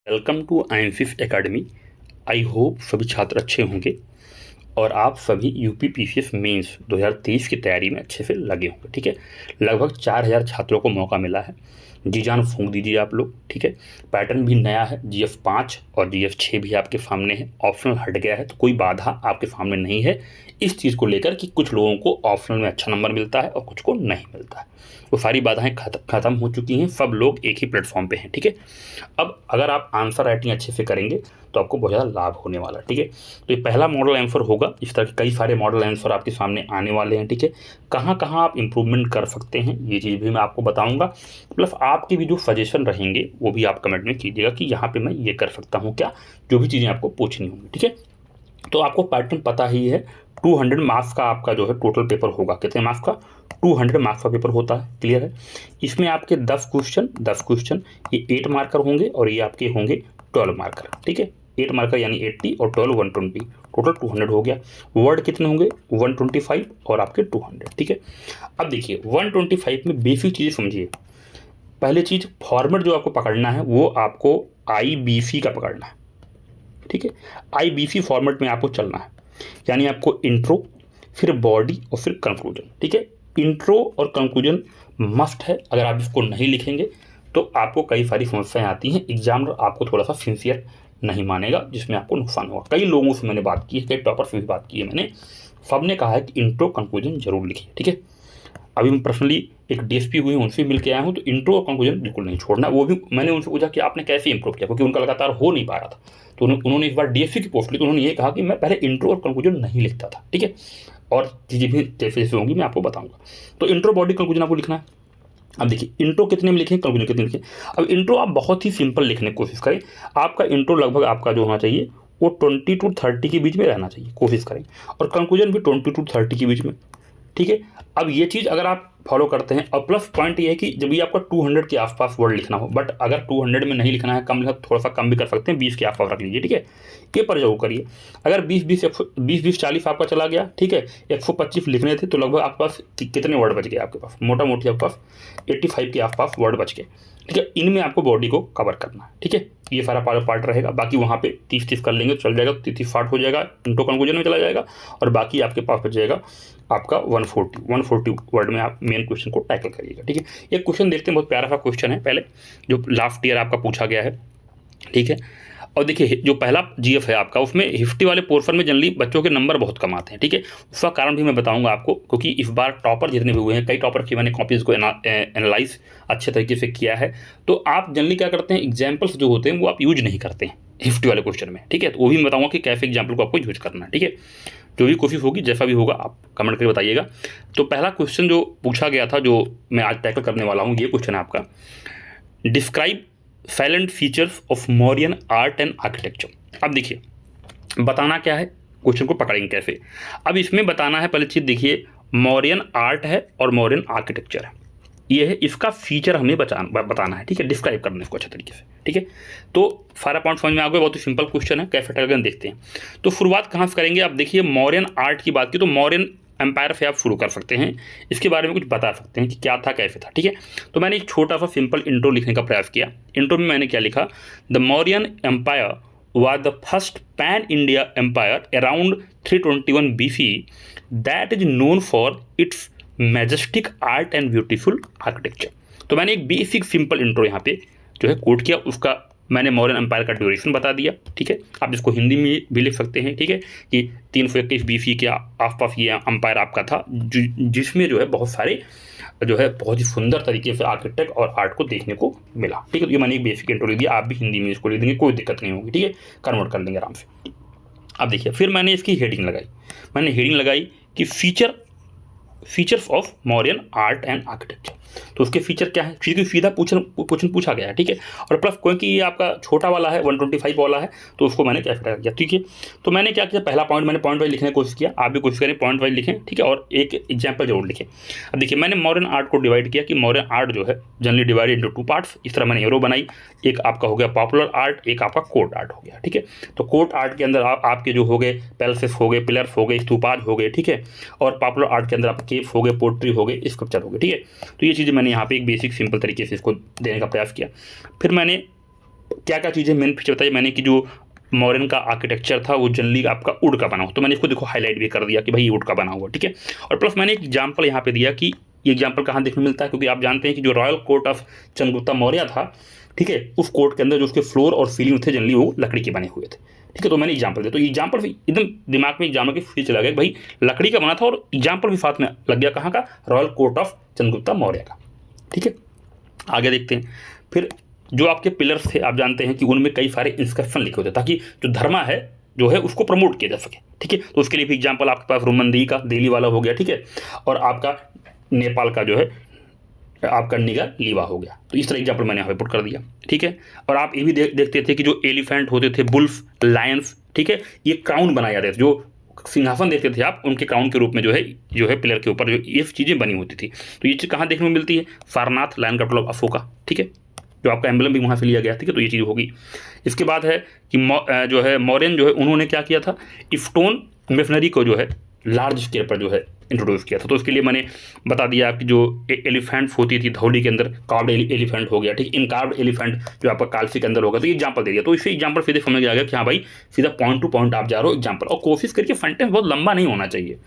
Welcome to IMFIF academy. I hope सभी छात्र अच्छे होंगे और आप सभी यूपी पीसीएस मेंस 2023 की तैयारी में अच्छे से लगे होंगे। ठीक है, लगभग 4000 छात्रों को मौका मिला है। जी जान फूंक दीजिए आप लोग। ठीक है, पैटर्न भी नया है, GF5 और GF6 भी आपके सामने है। ऑप्शनल हट गया है तो कोई बाधा आपके सामने नहीं है इस चीज़ को लेकर कि कुछ लोगों को ऑप्शनल में अच्छा नंबर मिलता है और कुछ को नहीं मिलता है। वो सारी बाधाएं खत्म हो चुकी हैं, सब लोग एक ही प्लेटफॉर्म पे हैं। ठीक है, अब अगर आप आंसर राइटिंग अच्छे से करेंगे तो आपको बहुत ज़्यादा लाभ होने वाला है। ठीक है, तो ये पहला मॉडल आंसर होगा। इस तरह के कई सारे मॉडल आंसर आपके सामने आने वाले हैं। ठीक है, कहाँ कहाँ आप इम्प्रूवमेंट कर सकते हैं ये चीज़ भी मैं आपको बताऊंगा। प्लस आपके भी जो सजेशन रहेंगे वो भी आप कमेंट में कीजिएगा कि यहाँ पे मैं ये कर सकता हूँ क्या, जो भी चीज़ें आपको पूछनी होंगी। ठीक है, तो आपको पैटर्न पता ही है। 200 मार्क्स का आपका जो है टोटल पेपर होगा। कितने मार्क्स का? 200 मार्क्स का पेपर होता है। क्लियर है? इसमें आपके 10 क्वेश्चन ये 8 मार्कर होंगे और ये आपके होंगे 12 मार्कर। ठीक है, 8 मार्कर यानी 80 और 12 120, टोटल 200 हो गया। वर्ड कितने होंगे? 125 और आपके 200। ठीक है, अब देखिए 125 में बेसिक चीज़ें समझिए। पहले चीज़, फॉर्मेट जो आपको पकड़ना है वो आपको IBC का पकड़ना है। ठीक है, IBC फॉर्मेट में आपको चलना है, यानी आपको इंट्रो, फिर बॉडी और फिर कंक्लूजन। ठीक है, इंट्रो और कंक्लूजन मस्ट है। अगर आप इसको नहीं लिखेंगे तो आपको कई सारी समस्याएं आती हैं। एग्जामिनर आपको थोड़ा सा सिंसियर नहीं मानेगा, जिसमें आपको नुकसान होगा। कई लोगों से मैंने बात की है, कई टॉपर से भी बात की है मैंने, सबने कहा है कि इंट्रो कंक्लूजन जरूर लिखिए। ठीक है, अभी मैं पर्सनली एक DSP हुई उनसे मिल के आया हूँ, तो इंट्रो और कंक्लूजन बिल्कुल नहीं छोड़ना। वो भी मैंने उनसे पूछा कि आपने कैसे इंप्रूव किया, क्योंकि उनका लगातार हो नहीं पा रहा था। तो उन्होंने इस बार DSP की पोस्ट ली, तो उन्होंने ये कहा कि मैं पहले इंट्रो और कंक्लूजन नहीं लिखता था। ठीक है, और चीज़ें भी जैसे जैसे होंगी मैं आपको बताऊंगा। तो इंट्रो, बॉडी, कंक्लूजन आपको लिखना है। अब देखिए इंट्रो कितने में लिखें, कंक्लूजन कितने में लिखें। अब इंट्रो आप बहुत ही सिंपल लिखने की कोशिश करें। आपका इंट्रो लगभग आपका जो होना चाहिए वो 20 to 30 के बीच में रहना चाहिए, कोशिश करें। और कंक्लूजन भी 20 to 30 के बीच में। ठीक है, अब ये चीज़ अगर आप फॉलो करते हैं, और प्लस पॉइंट ये है कि जब ये आपका 200 के आसपास वर्ड लिखना हो, बट अगर 200 में नहीं लिखना है, कम लिखना, थोड़ा सा कम भी कर सकते हैं, 20 के आसपास रख लीजिए। ठीक है, ये पर जरूर करिए। अगर 20-20 आपका चला गया, ठीक है, 125 लिखने थे तो लगभग आपके पास कितने वर्ड बच गए? आपके पास मोटा मोटी आपके पास 85 के आसपास वर्ड बच गए। ठीक है, इनमें आपको बॉडी को कवर करना है। ठीक है, ये सारा पार्ट रहेगा। बाकी वहाँ पे 30-30 कर लेंगे तो चल जाएगा, 30-60 हो जाएगा, इंट्रो कंक्लूजन में चला जाएगा। और बाकी आपके पास बच जाएगा आपका 140 वर्ड में आप मेन क्वेश्चन को टैकल करिएगा। ठीक है, एक क्वेश्चन देखते हैं, बहुत प्यारा सा क्वेश्चन है पहले, जो लास्ट ईयर आपका पूछा गया है। ठीक है, और देखिए जो पहला GF है आपका, उसमें हिस्ट्री वाले पोर्शन में जनरली बच्चों के नंबर बहुत कम आते हैं। ठीक है, उसका कारण भी मैं बताऊंगा आपको, क्योंकि इस बार टॉपर जितने भी हुए हैं, कई टॉपर की मैंने कॉपीज़ को एनालाइज अच्छे तरीके से किया है। तो आप जनरली क्या करते हैं, एग्जाम्पल्स जो होते हैं वो आप यूज नहीं करते हैं हिस्ट्री वाले क्वेश्चन में। ठीक है, तो वो भी मैं बताऊंगा कि कैसे एग्जाम्पल को आपको यूज करना है। ठीक है, जो भी कोशिश होगी, जैसा भी होगा आप कमेंट करके बताइएगा। तो पहला क्वेश्चन जो पूछा गया था, जो मैं आज टैकल करने वाला हूँ, ये क्वेश्चन है आपका, describe salient features of Mauryan art and architecture. अब देखिए बताना क्या है, क्वेश्चन को पकड़ेंगे कैसे। अब इसमें बताना है, पहले चीज़ देखिए, मौर्यन आर्ट है और मौर्यन आर्किटेक्चर है, ये है, इसका फीचर हमें बताना है। ठीक है, डिस्क्राइब करना है इसको अच्छे तरीके से। ठीक है, तो सारा पॉइंट समझ में आ गया। बहुत ही सिंपल क्वेश्चन है, कैसे टैकल देखते हैं। तो शुरुआत कहाँ से करेंगे? आप देखिए, मौर्यन आर्ट की बात की तो मौर्यन एम्पायर से आप शुरू कर सकते हैं, इसके बारे में कुछ बता सकते हैं कि क्या था, कैसे था। ठीक है, तो मैंने एक छोटा सा सिंपल इंट्रो लिखने का प्रयास किया। इंट्रो में मैंने क्या लिखा, the Mauryan empire was the first pan-India empire around 321 BC that is known for its majestic art and beautiful architecture। तो मैंने एक बेसिक सिंपल इंट्रो यहाँ पे जो है कोट किया, उसका मैंने मौर्यन एम्पायर का ड्यूरेशन बता दिया। ठीक है, आप इसको हिंदी में भी लिख सकते हैं। ठीक है, कि 321 BC के आसपास ये एम्पायर आपका था, जिसमें जो है बहुत सारे जो है बहुत ही सुंदर तरीके से आर्किटेक्ट और आर्ट को देखने को मिला। ठीक है, तो ये मैंने एक बेसिक इंट्रो लिख दिया, आप भी हिंदी में इसको लिख देंगे, कोई दिक्कत नहीं होगी। ठीक है, कन्वर्ट कर लेंगे आराम से। अब देखिए, फिर मैंने इसकी हेडिंग लगाई। मैंने हेडिंग लगाई कि features of Mauryan art and architecture. तो उसके फीचर क्या है, क्योंकि सीधा क्वेश्चन पूछा गया है। ठीक है, और प्लस क्योंकि ये आपका छोटा वाला है, 125 वाला है, तो उसको मैंने कैसे किया। ठीक है, तो मैंने क्या किया, पहला पॉइंट मैंने पॉइंट वाइज लिखने की कोशिश किया, आप भी कोशिश करें पॉइंट वाइज लिखें। ठीक है, और एक एग्जाम्पल जरूर लिखें। अब देखिए, मैंने मॉडर्न आर्ट को डिवाइड किया कि मॉडर्न आर्ट जो है जनरली डिवाइडेड इंटू 2 पार्ट्स। इस तरह मैंने एरो बनाई, एक आपका हो गया पॉपुलर आर्ट, एक आपका कोर्ट आर्ट हो गया। ठीक है, तो कोर्ट आर्ट के अंदर आपके जो हो गए पैलेसेस हो गए, पिलर्स हो गए, स्तूपाज हो गए। ठीक है, और पॉपुलर आर्ट के अंदर आपके केव्स हो गए, पोट्री हो गए, स्कल्पचर हो गए। ठीक है, तो ये चीज़ें मैंने यहाँ पे एक बेसिक सिंपल तरीके से इसको देने का प्रयास किया। फिर मैंने क्या क्या चीज़ें मेन फीचर बताइए मैंने कि जो मौर्यन का आर्किटेक्चर था वो जनरली आपका वुड का बना हुआ, तो मैंने इसको देखो हाईलाइट भी कर दिया कि भाई ये वुड का बना हुआ, ठीक है। और प्लस मैंने एक एग्जाम्पल यहाँ पे दिया कि ये एग्जाम्पल कहाँ देखने मिलता है, क्योंकि आप जानते हैं कि जो royal court of Chandragupta Maurya था, ठीक है, उस कोर्ट के अंदर जो उसके फ्लोर और सीलिंग थे जनरली वो लकड़ी के बने हुए थे, ठीक है। तो मैंने एग्जाम्पल दिया, तो एग्जाम्पल एकदम दिमाग में एग्जाम्पल के फील चला गया भाई लकड़ी का बना था, और एग्जाम्पल भी साथ में लग गया कहाँ का, royal court of Chandragupta Maurya का, ठीक है। आगे देखते हैं। फिर जो आपके पिलर्स थे आप जानते हैं कि उनमें कई सारे इंस्क्रिप्शन लिखे होते हैं ताकि जो धर्म है जो है उसको प्रमोट किया जा सके, ठीक है। तो उसके लिए भी एग्जाम्पल आपके पास रोमनदेही का दिल्ली वाला हो गया, ठीक है, और आपका नेपाल का जो है आपका निगा लीवा हो गया। तो इस तरह एग्जाम्पल मैंने यहाँ पे पुट कर दिया, ठीक है। और आप ये भी देखते थे कि जो एलिफेंट होते थे, बुल्फ, लायंस, ठीक है, ये क्राउन बनाए जाते थे, जो सिंहासन देखते थे आप उनके क्राउन के रूप में जो है पिलर के ऊपर जो ये चीज़ें बनी होती थी। तो ये चीज़ कहाँ देखने को मिलती है, Sarnath lion capital of Ashoka, ठीक है, जो आपका एम्बलम भी वहाँ से लिया गया, ठीक है। तो ये चीज़ होगी। इसके बाद है कि जो है मौर्यन जो है उन्होंने क्या किया था, स्टोन मेशनरी को जो है लार्ज स्केल पर जो है इंट्रोड्यूस किया था। तो उसके लिए मैंने बता दिया कि जो एलिफेंट होती थी धौली के अंदर, कार्व्ड एलिफेंट हो गया, ठीक, इन कार्व्ड एलिफेंट जो आपका कालसी के अंदर होगा। तो ये एग्जाम्पल दे दिया, तो इसे एग्जाम्पल सीधे समझ में आ गया कि हाँ भाई सीधा पॉइंट टू पॉइंट आप जा रहे हो एग्जाम्पल, और कोशिश करके सेंटेंस बहुत लंबा नहीं होना चाहिए,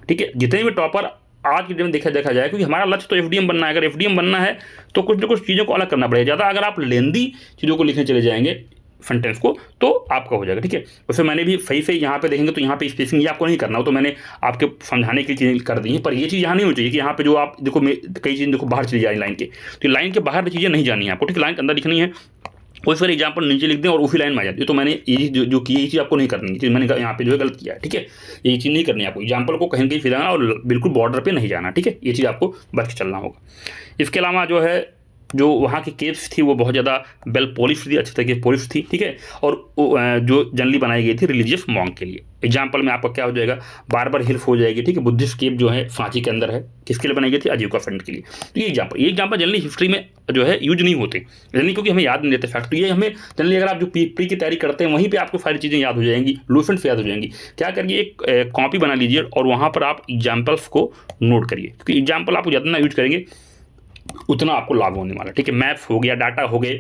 ठीक है। जितने भी टॉपर आज के दिन में देखा जाए, क्योंकि हमारा लक्ष्य तो एफडीएम बनना है, अगर एफडीएम बनना है तो कुछ ना कुछ चीज़ों को अलग करना पड़ेगा। ज़्यादा अगर आप लेंदी चीज़ों को लिखने चले जाएंगे सेंटेंस को तो आपका हो जाएगा, ठीक है। वैसे मैंने भी सही से यहाँ पे देखेंगे तो यहाँ पे स्पेसिंग ये आपको नहीं करना हो, तो मैंने आपके समझाने की चीज़ें कर दी हैं, पर ये चीज़ यहाँ नहीं होनी चाहिए कि यहाँ पे जो आप देखो कई चीज़ें देखो बाहर चली जाए लाइन के, तो लाइन के बाहर चीज़ें नहीं जानी है आपको, ठीक है, लाइन के अंदर लिखनी है। कोई फिर एग्जाम्पल नीचे लिख दें और उसी लाइन में आ जाती है, तो मैंने ये जो की ये चीज़ आपको नहीं करनी है, मैंने यहाँ पे जो है गलत किया है, ठीक है। ये चीज़ नहीं करनी है आपको, एग्जाम्पल को कहीं कहीं फिराना और बिल्कुल बॉर्डर पे नहीं जाना, ठीक है, ये चीज़ आपको बच के चलना होगा। इसके अलावा जो है जो वहाँ की केव्स थी वो बहुत ज़्यादा वेल पॉलिश थी, अच्छी तरीके से पॉलिश थी, ठीक है। और जो जनरली बनाई गई थी रिलीजियस मॉन्क के लिए। एग्जाम्पल में आपका क्या हो जाएगा, बार हिल्फ हो जाएगी, ठीक है। बुद्धिस्ट केव जो है सांची के अंदर है, किसके लिए बनाई गई थी, आजीविका फंड के लिए। तो ये एग्जाम्पल जनरली हिस्ट्री में जो है यूज नहीं होते जनरली, क्योंकि हमें याद नहीं रहते फैक्ट। तो ये हमें जनरली अगर आप जो प्री की तैयारी करते हैं वहीं पर आपको सारी चीज़ें याद हो जाएंगी, लूसेंट से याद हो जाएंगी। क्या करिए एक कॉपी बना लीजिए और वहाँ पर आप एग्जाम्पल्स को नोट करिए, क्योंकि एग्जाम्पल आप जितना यूज करेंगे उतना आपको लाभ होने वाला, ठीक है। मैप्स हो गया, डाटा हो गए,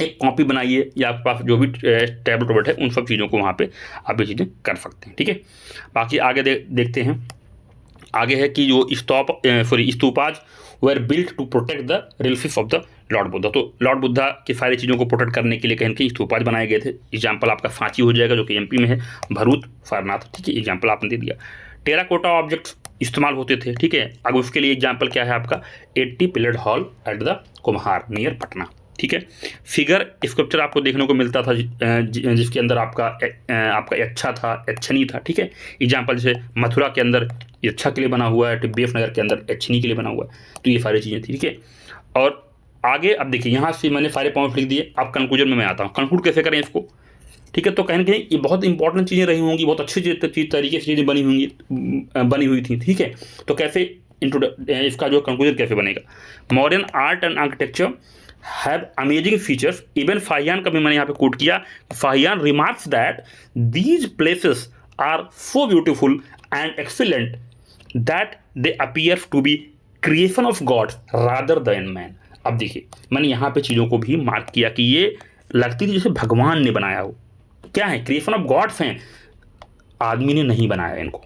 एक कॉपी बनाइए या आपके पास जो भी टैबलेट है उन सब चीज़ों को वहाँ पे आप ये चीज़ें कर सकते हैं, ठीक है। बाकी आगे देखते हैं। आगे है कि जो stupas were built to protect the relics of the Lord Buddha. तो लॉर्ड बुद्धा की सारी चीज़ों को प्रोटेक्ट करने के लिए कहीं कहीं स्तूपाज बनाए गए थे। एग्जाम्पल आपका सांची हो जाएगा जो कि एमपी में है, भरूच, सारनाथ, ठीक है, एग्जाम्पल आपने दे दिया। टेराकोटा ऑब्जेक्ट्स इस्तेमाल होते थे, ठीक है। अब उसके लिए एग्जाम्पल क्या है आपका, 80 पिलर्ड हॉल एट द कुम्हार नियर पटना, ठीक है। फिगर स्कल्पचर आपको देखने को मिलता था जिसके अंदर आपका अच्छा था, अच्छनी था, ठीक है। एग्जाम्पल जैसे मथुरा के अंदर अच्छा के लिए बना हुआ है, BF नगर के अंदर अच्छनी के लिए बना हुआ है। तो ये सारी चीज़ें थी, ठीक है। और आगे अब देखिए यहाँ से मैंने सारे पॉइंट लिख दिए, अब कंक्लूजन में मैं आता हूँ, कंक्लूड कैसे करें इसको, ठीक है। तो कहीं ना कहीं ये बहुत इंपॉर्टेंट चीज़ें रही होंगी, बहुत अच्छी तरीके से चीज़ें बनी हुई थी, ठीक है। तो कैसे इसका जो कंक्लूजन कैसे बनेगा, modern art and architecture have amazing features. Even Fahien का भी मैंने यहाँ पे कोट किया, Fahien remarks that these places are so beautiful and excellent that they appear to be creation of God rather than man. अब देखिए मैंने यहाँ पे चीज़ों को भी मार्क किया कि ये लगती थी जैसे भगवान ने बनाया हो, क्या है, क्रिएशन ऑफ गॉड्स हैं, आदमी ने नहीं बनाया इनको,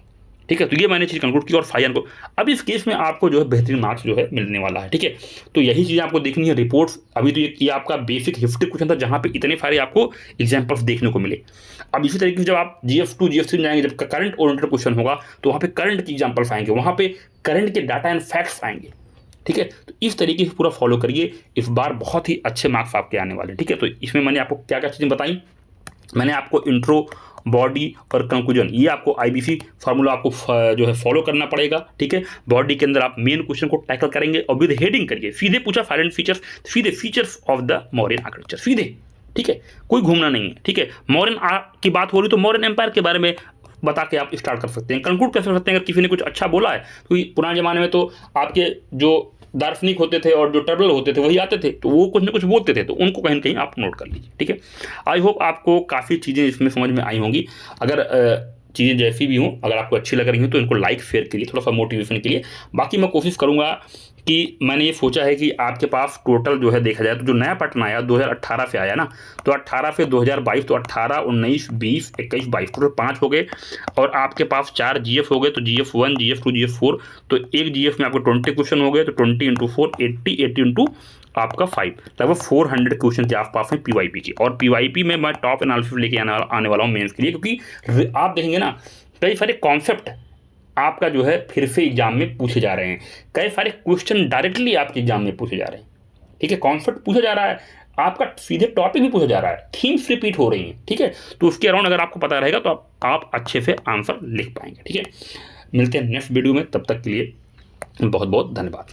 ठीक है। तो ये मैंने चीज़ कंक्लूड की और फाहियान को। अब इस केस में आपको जो है बेहतरीन मार्क्स जो है मिलने वाला है, ठीक है। तो यही चीज़ें आपको देखनी है, रिपोर्ट्स। अभी तो ये आपका बेसिक हिस्ट्री क्वेश्चन था जहाँ पे इतने सारे आपको एग्जाम्पल्स देखने को मिले। अब इसी तरीके से जब आप GF2 GF3 जाएंगे, जब करंट ओरिएंटेड क्वेश्चन होगा तो वहाँ पे करंट की एग्जाम्पल्स आएंगे, वहाँ पे करंट के डाटा एंड फैक्ट्स आएंगे, ठीक है। तो इस तरीके से पूरा फॉलो करिए, इस बार बहुत ही अच्छे मार्क्स आपके आने वाले, ठीक है। तो इसमें मैंने आपको क्या क्या चीज़ें बताई, मैंने आपको इंट्रो, बॉडी और कंक्लूजन, ये आपको IBC फार्मूला आपको जो है फॉलो करना पड़ेगा, ठीक है। बॉडी के अंदर आप मेन क्वेश्चन को टैकल करेंगे और विद हेडिंग करिए, सीधे पूछा साइलेंट फीचर्स, सीधे features of the Mauryan architecture, सीधे, ठीक है, कोई घूमना नहीं है, ठीक है। मौर्यन की बात हो रही तो मौर्यन एम्पायर के बारे में बता के आप स्टार्ट कर सकते हैं, कंक्लूड कर सकते हैं अगर किसी ने कुछ अच्छा बोला है। क्योंकि पुराने ज़माने में तो आपके जो दार्शनिक होते थे और जो टर्बल होते थे वही आते थे, तो वो कुछ ना कुछ बोलते थे, तो उनको कहीं ना कहीं आप नोट कर लीजिए, ठीक है। आई होप आपको काफ़ी चीज़ें इसमें समझ में आई होंगी। अगर चीज़ें जैसी भी हों, अगर आपको अच्छी लग रही हैं तो इनको लाइक शेयर करिए, थोड़ा सा मोटिवेशन के लिए। बाकी मैं कोशिश करूँगा कि मैंने ये सोचा है कि आपके पास टोटल जो है देखा जाए तो जो नया पैटर्न आया 2018 से आया ना, तो 18 से 2022, तो 18, 19, 20, 21, 22 टोटल 5 हो गए। और आपके पास 4 जीएफ हो गए, तो GF1, GF2, GF4, तो एक जीएफ में आपको 20 क्वेश्चन हो गए, तो 20 इंटू 4 80, 80 इंटू आपका 5, लगभग 400 क्वेश्चन के आसपास में पीवाईपी के। और पीवाईपी में मैं टॉप एनालिसिस लेके आने वाला हूँ मेंस के लिए, क्योंकि आप देखेंगे ना कई सारे कॉन्सेप्ट आपका जो है फिर से एग्जाम में पूछे जा रहे हैं, कई सारे क्वेश्चन डायरेक्टली आपके एग्जाम में पूछे जा रहे हैं। ठीक है, कॉन्सेप्ट पूछा जा रहा है, आपका सीधे टॉपिक भी पूछा जा रहा है, थीम्स रिपीट हो रही हैं। ठीक है, तो उसके अराउंड अगर आपको पता रहेगा तो आप अच्छे से आंसर लिख पाएंगे। ठीक है, मिलते हैं नेक्स्ट वीडियो में, तब तक के लिए बहुत बहुत धन्यवाद।